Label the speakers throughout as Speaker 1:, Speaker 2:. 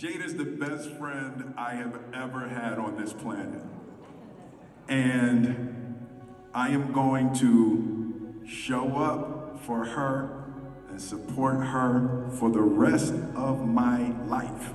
Speaker 1: Jada's the best friend I have ever had on this planet. And I am going to show up for her and support her for the rest of my life.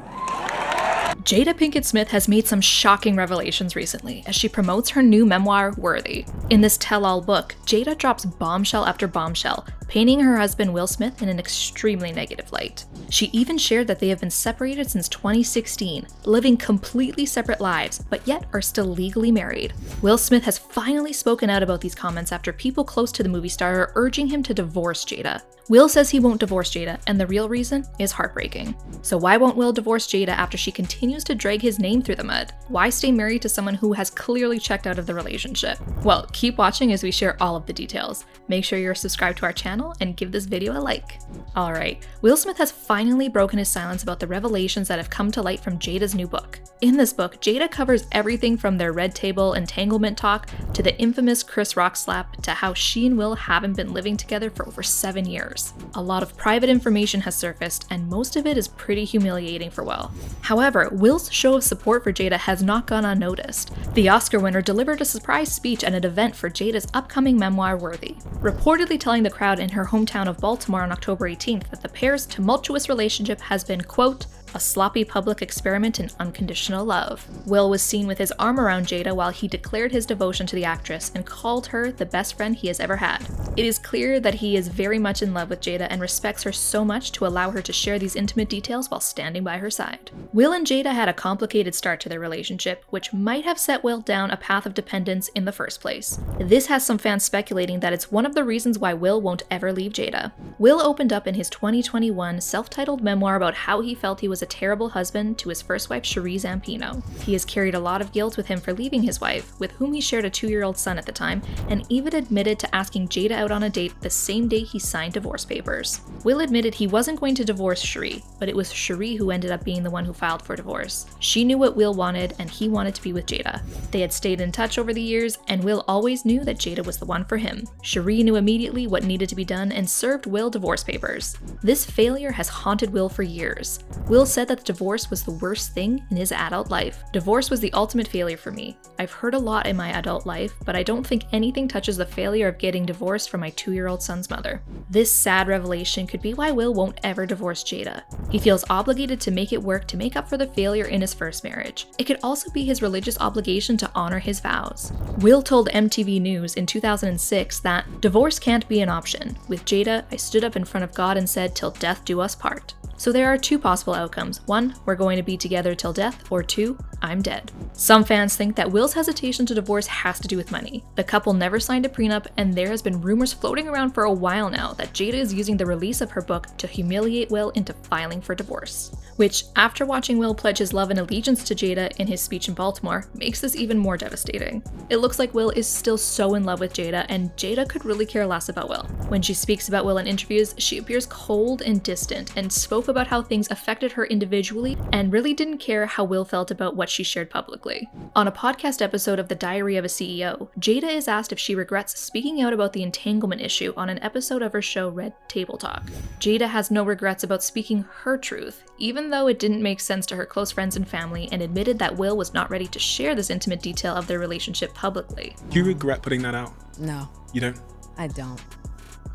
Speaker 2: Jada Pinkett Smith has made some shocking revelations recently as she promotes her new memoir, Worthy. In this tell-all book, Jada drops bombshell after bombshell, painting her husband Will Smith in an extremely negative light. She even shared that they have been separated since 2016, living completely separate lives, but yet are still legally married. Will Smith has finally spoken out about these comments after people close to the movie star are urging him to divorce Jada. Will says he won't divorce Jada, and the real reason is heartbreaking. So why won't Will divorce Jada after she continues to drag his name through the mud? Why stay married to someone who has clearly checked out of the relationship? Well, keep watching as we share all of the details. Make sure you're subscribed to our channel and give this video a like. Alright, Will Smith has finally broken his silence about the revelations that have come to light from Jada's new book. In this book, Jada covers everything from their red table entanglement talk to the infamous Chris Rock slap to how she and Will haven't been living together for over 7 years. A lot of private information has surfaced, and most of it is pretty humiliating for Will. However, Will's show of support for Jada has not gone unnoticed. The Oscar winner delivered a surprise speech at an event for Jada's upcoming memoir, Worthy, reportedly telling the crowd in her hometown of Baltimore on October 18th that the pair's tumultuous relationship has been, quote, a sloppy public experiment in unconditional love. Will was seen with his arm around Jada while he declared his devotion to the actress and called her the best friend he has ever had. It is clear that he is very much in love with Jada and respects her so much to allow her to share these intimate details while standing by her side. Will and Jada had a complicated start to their relationship, which might have set Will down a path of dependence in the first place. This has some fans speculating that it's one of the reasons why Will won't ever leave Jada. Will opened up in his 2021 self-titled memoir about how he felt he was a terrible husband to his first wife, Cherie Zampino. He has carried a lot of guilt with him for leaving his wife, with whom he shared a 2-year-old son at the time, and even admitted to asking Jada out on a date the same day he signed divorce papers. Will admitted he wasn't going to divorce Cherie, but it was Cherie who ended up being the one who filed for divorce. She knew what Will wanted, and he wanted to be with Jada. They had stayed in touch over the years, and Will always knew that Jada was the one for him. Cherie knew immediately what needed to be done and served Will divorce papers. This failure has haunted Will for years. Will said that divorce was the worst thing in his adult life. Divorce was the ultimate failure for me. I've heard a lot in my adult life, but I don't think anything touches the failure of getting divorced from my 2-year-old son's mother. This sad revelation could be why Will won't ever divorce Jada. He feels obligated to make it work to make up for the failure in his first marriage. It could also be his religious obligation to honor his vows. Will told MTV News in 2006 that divorce can't be an option. With Jada, I stood up in front of God and said, "Till death do us part." So there are 2 possible outcomes. 1, we're going to be together till death, or 2, I'm dead. Some fans think that Will's hesitation to divorce has to do with money. The couple never signed a prenup, and there has been rumors floating around for a while now that Jada is using the release of her book to humiliate Will into filing for divorce. Which, after watching Will pledge his love and allegiance to Jada in his speech in Baltimore, makes this even more devastating. It looks like Will is still so in love with Jada, and Jada could really care less about Will. When she speaks about Will in interviews, she appears cold and distant, and spoke about how things affected her individually and really didn't care how Will felt about what she shared publicly. On a podcast episode of The Diary of a CEO, Jada is asked if she regrets speaking out about the entanglement issue on an episode of her show Red Table Talk. Jada has no regrets about speaking her truth, even though it didn't make sense to her close friends and family, and admitted that Will was not ready to share this intimate detail of their relationship publicly.
Speaker 3: Do you regret putting that out?
Speaker 4: No.
Speaker 3: You don't?
Speaker 4: I don't.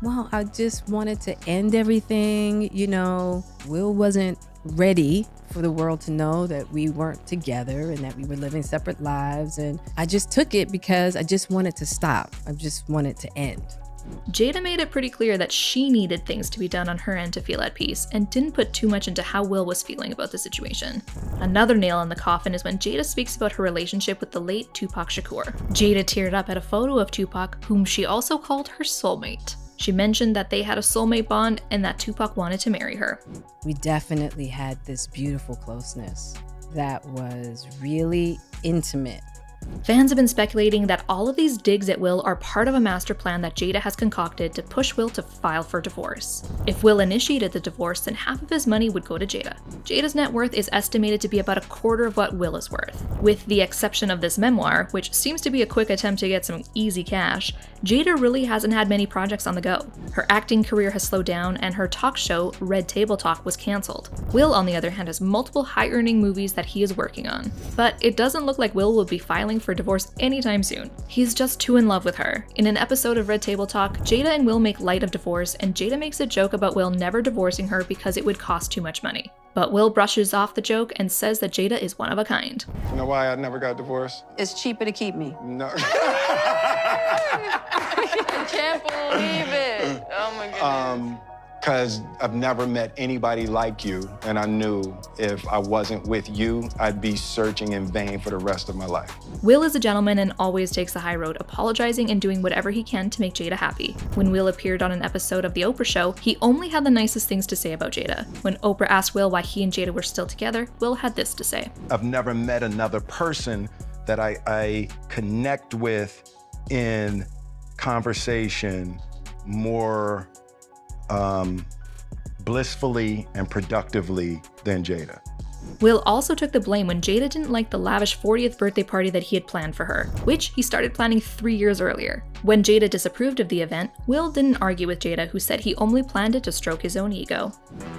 Speaker 4: Well, I just wanted to end everything. Will wasn't ready for the world to know that we weren't together and that we were living separate lives. And I just took it because I just wanted to stop. I just wanted to end.
Speaker 2: Jada made it pretty clear that she needed things to be done on her end to feel at peace, and didn't put too much into how Will was feeling about the situation. Another nail in the coffin is when Jada speaks about her relationship with the late Tupac Shakur. Jada teared up at a photo of Tupac, whom she also called her soulmate. She mentioned that they had a soulmate bond and that Tupac wanted to marry her.
Speaker 4: We definitely had this beautiful closeness that was really intimate.
Speaker 2: Fans have been speculating that all of these digs at Will are part of a master plan that Jada has concocted to push Will to file for divorce. If Will initiated the divorce, then half of his money would go to Jada. Jada's net worth is estimated to be about a quarter of what Will is worth. With the exception of this memoir, which seems to be a quick attempt to get some easy cash, Jada really hasn't had many projects on the go. Her acting career has slowed down, and her talk show, Red Table Talk, was cancelled. Will, on the other hand, has multiple high-earning movies that he is working on. But it doesn't look like Will will be filing for divorce anytime soon. He's just too in love with her. In an episode of Red Table Talk, Jada and Will make light of divorce, and Jada makes a joke about Will never divorcing her because it would cost too much money. But Will brushes off the joke and says that Jada is one of a kind.
Speaker 3: You know why I never got divorced?
Speaker 5: It's cheaper to keep me.
Speaker 3: No.
Speaker 5: I can't believe it. Oh my goodness.
Speaker 3: Because I've never met anybody like you, and I knew if I wasn't with you, I'd be searching in vain for the rest of my life.
Speaker 2: Will is a gentleman and always takes the high road, apologizing and doing whatever he can to make Jada happy. When Will appeared on an episode of The Oprah Show, he only had the nicest things to say about Jada. When Oprah asked Will why he and Jada were still together, Will had this to say.
Speaker 3: I've never met another person that I connect with in conversation more blissfully and productively than Jada.
Speaker 2: Will also took the blame when Jada didn't like the lavish 40th birthday party that he had planned for her, which he started planning 3 years earlier. When Jada disapproved of the event, Will didn't argue with Jada, who said he only planned it to stroke his own ego.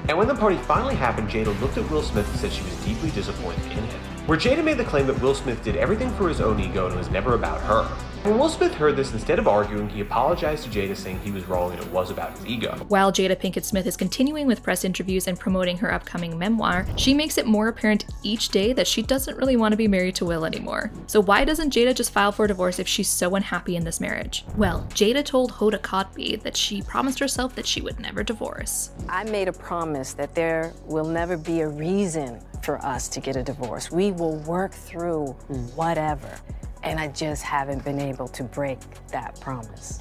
Speaker 6: And when the party finally happened, Jada looked at Will Smith and said she was deeply disappointed in him. Where Jada made the claim that Will Smith did everything for his own ego and it was never about her. When Will Smith heard this, instead of arguing, he apologized to Jada, saying he was wrong and it was about his ego.
Speaker 2: While Jada Pinkett Smith is continuing with press interviews and promoting her upcoming memoir, she makes it more apparent each day that she doesn't really want to be married to Will anymore. So why doesn't Jada just file for divorce if she's so unhappy in this marriage? Well, Jada told Hoda Kotb that she promised herself that she would never divorce.
Speaker 7: I made a promise that there will never be a reason for us to get a divorce. We will work through whatever. And I just haven't been able to break that promise.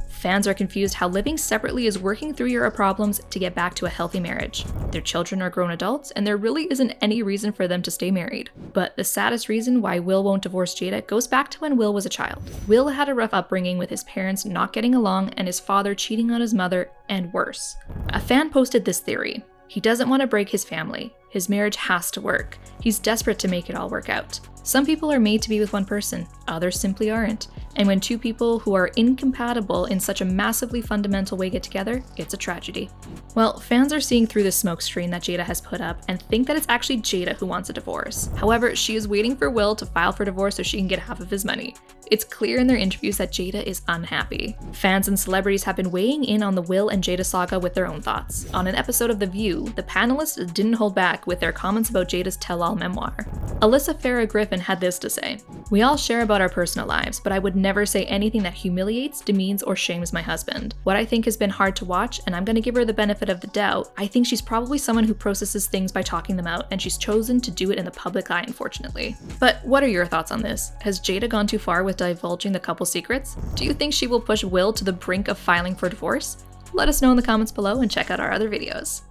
Speaker 2: Fans are confused how living separately is working through your problems to get back to a healthy marriage. Their children are grown adults, and there really isn't any reason for them to stay married. But the saddest reason why Will won't divorce Jada goes back to when Will was a child. Will had a rough upbringing with his parents not getting along and his father cheating on his mother, and worse. A fan posted this theory. He doesn't want to break his family. His marriage has to work. He's desperate to make it all work out. Some people are made to be with one person, others simply aren't. And when two people who are incompatible in such a massively fundamental way get together, it's a tragedy. Well, fans are seeing through the smokescreen that Jada has put up and think that it's actually Jada who wants a divorce. However, she is waiting for Will to file for divorce so she can get half of his money. It's clear in their interviews that Jada is unhappy. Fans and celebrities have been weighing in on the Will and Jada saga with their own thoughts. On an episode of The View, the panelists didn't hold back with their comments about Jada's tell-all memoir. Alyssa Farah Griffin had this to say. "We all share about our personal lives, but I would never say anything that humiliates, demeans, or shames my husband. What I think has been hard to watch, and I'm gonna give her the benefit of the doubt, I think she's probably someone who processes things by talking them out, and she's chosen to do it in the public eye, unfortunately." But what are your thoughts on this? Has Jada gone too far with divulging the couple's secrets? Do you think she will push Will to the brink of filing for divorce? Let us know in the comments below and check out our other videos.